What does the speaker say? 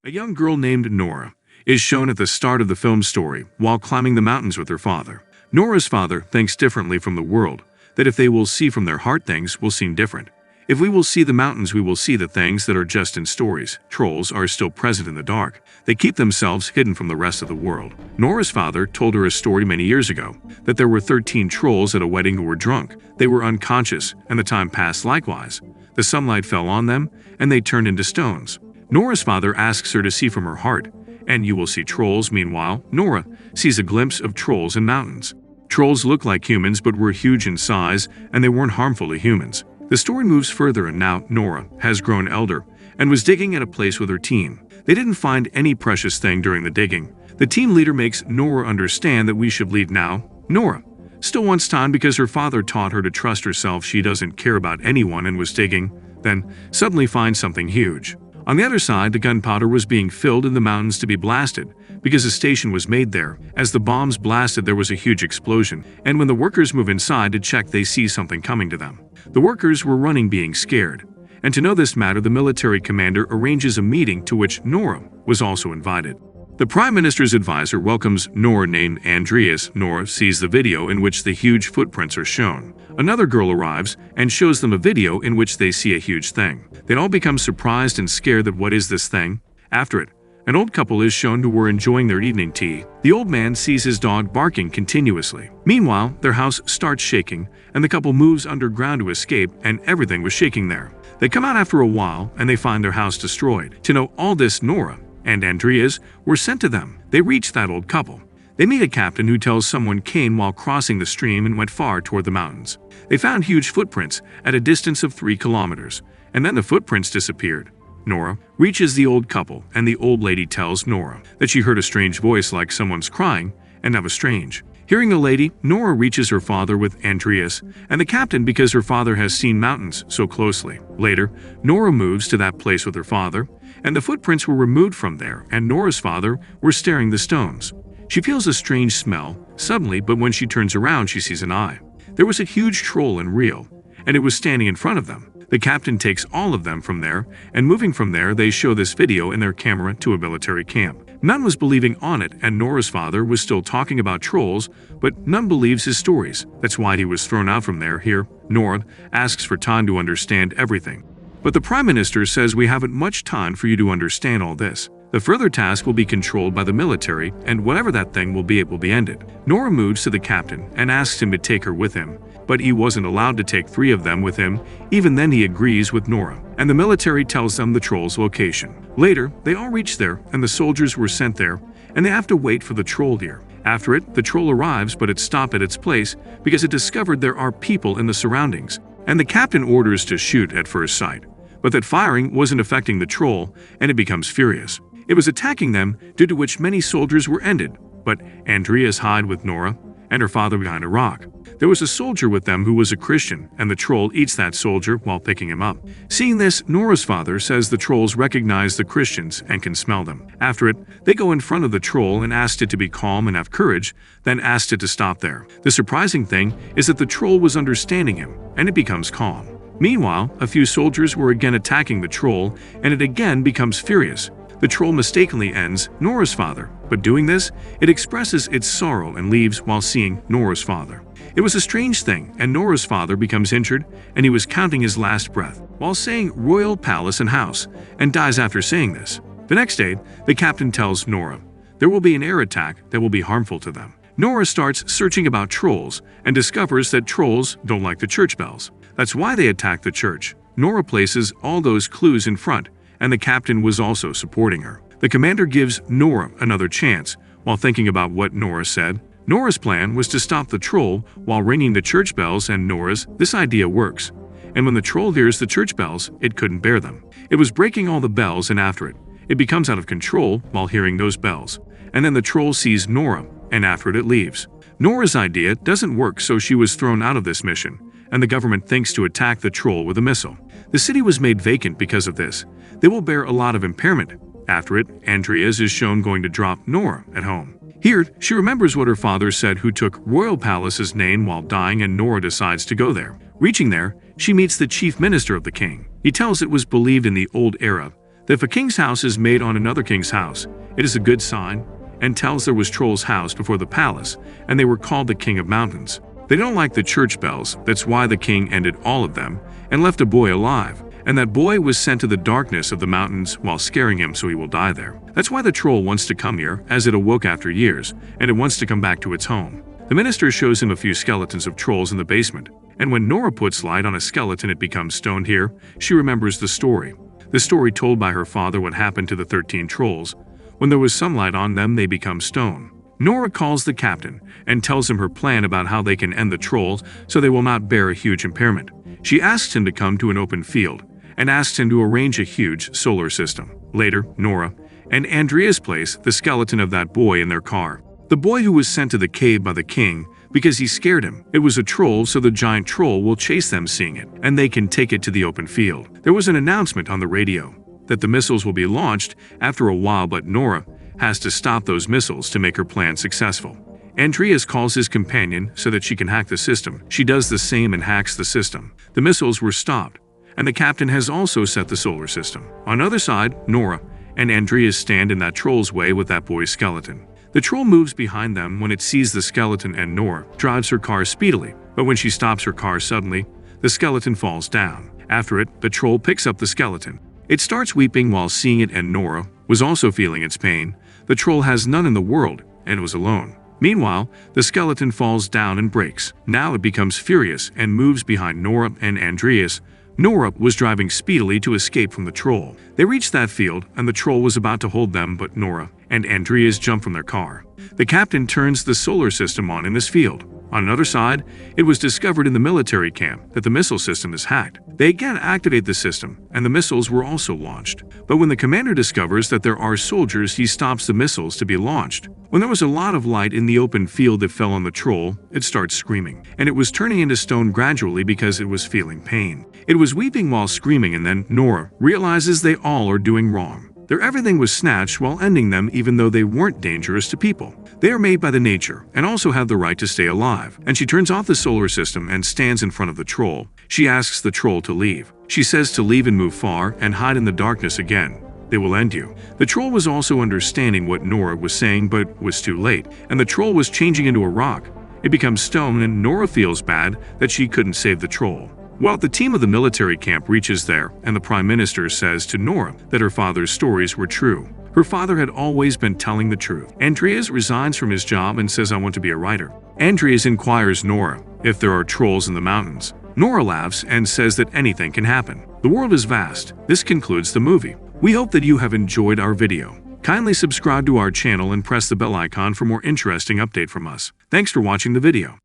A young girl named Nora is shown at the start of the film story while climbing the mountains with her father. Nora's father thinks differently from the world, that if they will see from their heart, things will seem different. If we will see the mountains, we will see the things that are just in stories. Trolls are still present in the dark. They keep themselves hidden from the rest of the world. Nora's father told her a story many years ago, that there were 13 trolls at a wedding who were drunk. They were unconscious, and the time passed likewise. The sunlight fell on them, and they turned into stones. Nora's father asks her to see from her heart, and you will see trolls. Meanwhile, Nora sees a glimpse of trolls in mountains. Trolls look like humans but were huge in size, and they weren't harmful to humans. The story moves further, and now Nora has grown elder and was digging at a place with her team. They didn't find any precious thing during the digging. The team leader makes Nora understand that we should leave now. Nora still wants time because her father taught her to trust herself. She doesn't care about anyone and was digging, then suddenly finds something huge. On the other side, the gunpowder was being filled in the mountains to be blasted, because a station was made there. As the bombs blasted, there was a huge explosion, and when the workers move inside to check, they see something coming to them. The workers were running, being scared. And to know this matter, the military commander arranges a meeting to which Nora was also invited. The Prime Minister's advisor welcomes Nora, named Andreas. Nora sees the video in which the huge footprints are shown. Another girl arrives and shows them a video in which they see a huge thing. They all become surprised and scared that what is this thing? After it, an old couple is shown who were enjoying their evening tea. The old man sees his dog barking continuously. Meanwhile, their house starts shaking, and the couple moves underground to escape, and everything was shaking there. They come out after a while, and they find their house destroyed. To know all this, Nora and Andreas were sent to them. They reach that old couple. They meet a captain who tells someone came while crossing the stream and went far toward the mountains. They found huge footprints at a distance of 3 kilometers, and then the footprints disappeared. Nora reaches the old couple, and the old lady tells Nora that she heard a strange voice like someone's crying, and that was strange. Hearing the lady, Nora reaches her father with Andreas and the captain because her father has seen mountains so closely. Later, Nora moves to that place with her father, and the footprints were removed from there, and Nora's father were staring the stones. She feels a strange smell suddenly, but when she turns around, she sees an eye. There was a huge troll and real, and it was standing in front of them. The captain takes all of them from there, and moving from there, they show this video in their camera to a military camp. None was believing on it, and Nora's father was still talking about trolls, but none believes his stories. That's why he was thrown out from there. Here, Nora asks for time to understand everything. But the Prime Minister says we haven't much time for you to understand all this. The further task will be controlled by the military, and whatever that thing will be, it will be ended. Nora moves to the captain and asks him to take her with him, but he wasn't allowed to take 3 of them with him. Even then, he agrees with Nora, and the military tells them the troll's location. Later, they all reach there, and the soldiers were sent there, and they have to wait for the troll here. After it, the troll arrives, but it stopped at its place because it discovered there are people in the surroundings, and the captain orders to shoot at first sight. But that firing wasn't affecting the troll, and it becomes furious. It was attacking them, due to which many soldiers were ended, but Andreas hid with Nora and her father behind a rock. There was a soldier with them who was a Christian, and the troll eats that soldier while picking him up. Seeing this, Nora's father says the trolls recognize the Christians and can smell them. After it, they go in front of the troll and asked it to be calm and have courage, then asked it to stop there. The surprising thing is that the troll was understanding him, and it becomes calm. Meanwhile, a few soldiers were again attacking the troll, and it again becomes furious. The troll mistakenly ends Nora's father, but doing this, it expresses its sorrow and leaves while seeing Nora's father. It was a strange thing, and Nora's father becomes injured, and he was counting his last breath while saying royal palace and house, and dies after saying this. The next day, the captain tells Nora there will be an air attack that will be harmful to them. Nora starts searching about trolls and discovers that trolls don't like the church bells. That's why they attack the church. Nora places all those clues in front, and the captain was also supporting her. The commander gives Nora another chance while thinking about what Nora said. Nora's plan was to stop the troll while ringing the church bells, and this idea works. And when the troll hears the church bells, it couldn't bear them. It was breaking all the bells, and after it, it becomes out of control while hearing those bells. And then the troll sees Nora, and after it, it leaves. Nora's idea doesn't work, so she was thrown out of this mission, and the government thinks to attack the troll with a missile. The city was made vacant because of this. They will bear a lot of impairment. After it, Andreas is shown going to drop Nora at home. Here, she remembers what her father said, who took Royal Palace's name while dying, and Nora decides to go there. Reaching there, she meets the chief minister of the king. He tells it was believed in the old era that if a king's house is made on another king's house, it is a good sign, and tells there was trolls' house before the palace, and they were called the King of Mountains. They don't like the church bells, that's why the king ended all of them, and left a boy alive, and that boy was sent to the darkness of the mountains while scaring him so he will die there. That's why the troll wants to come here, as it awoke after years, and it wants to come back to its home. The minister shows him a few skeletons of trolls in the basement, and when Nora puts light on a skeleton it becomes stoned here. She remembers the story told by her father what happened to the 13 trolls. When there was some light on them, they become stone. Nora calls the captain and tells him her plan about how they can end the trolls so they will not bear a huge impairment. She asks him to come to an open field and asks him to arrange a huge solar system. Later, Nora and Andreas place the skeleton of that boy in their car. The boy who was sent to the cave by the king because he scared him. It was a troll, so the giant troll will chase them seeing it, and they can take it to the open field. There was an announcement on the radio that the missiles will be launched after a while, but Nora has to stop those missiles to make her plan successful. Andreas calls his companion so that she can hack the system. She does the same and hacks the system. The missiles were stopped, and the captain has also set the solar system. On the other side, Nora and Andreas stand in that troll's way with that boy's skeleton. The troll moves behind them when it sees the skeleton, and Nora drives her car speedily, but when she stops her car suddenly, the skeleton falls down. After it, the troll picks up the skeleton. It starts weeping while seeing it, and Nora was also feeling its pain. The troll has none in the world and was alone. Meanwhile, the skeleton falls down and breaks. Now it becomes furious and moves behind Nora and Andreas. Nora was driving speedily to escape from the troll. They reached that field, and the troll was about to hold them, but Nora and Andreas jump from their car. The captain turns the solar system on in this field. On another side, it was discovered in the military camp that the missile system is hacked. They again activate the system, and the missiles were also launched. But when the commander discovers that there are soldiers, he stops the missiles to be launched. When there was a lot of light in the open field that fell on the troll, it starts screaming, and it was turning into stone gradually because it was feeling pain. It was weeping while screaming, and then Nora realizes they all are doing wrong. Their everything was snatched while ending them, even though they weren't dangerous to people. They are made by the nature and also have the right to stay alive. And she turns off the solar system and stands in front of the troll. She asks the troll to leave. She says to leave and move far and hide in the darkness again. They will end you. The troll was also understanding what Nora was saying, but was too late, and the troll was changing into a rock. It becomes stone, and Nora feels bad that she couldn't save the troll. Well, the team of the military camp reaches there, and the prime minister says to Nora that her father's stories were true. Her father had always been telling the truth. Andreas resigns from his job and says, "I want to be a writer." Andreas inquires Nora if there are trolls in the mountains. Nora laughs and says that anything can happen. The world is vast. This concludes the movie. We hope that you have enjoyed our video. Kindly subscribe to our channel and press the bell icon for more interesting update from us. Thanks for watching the video.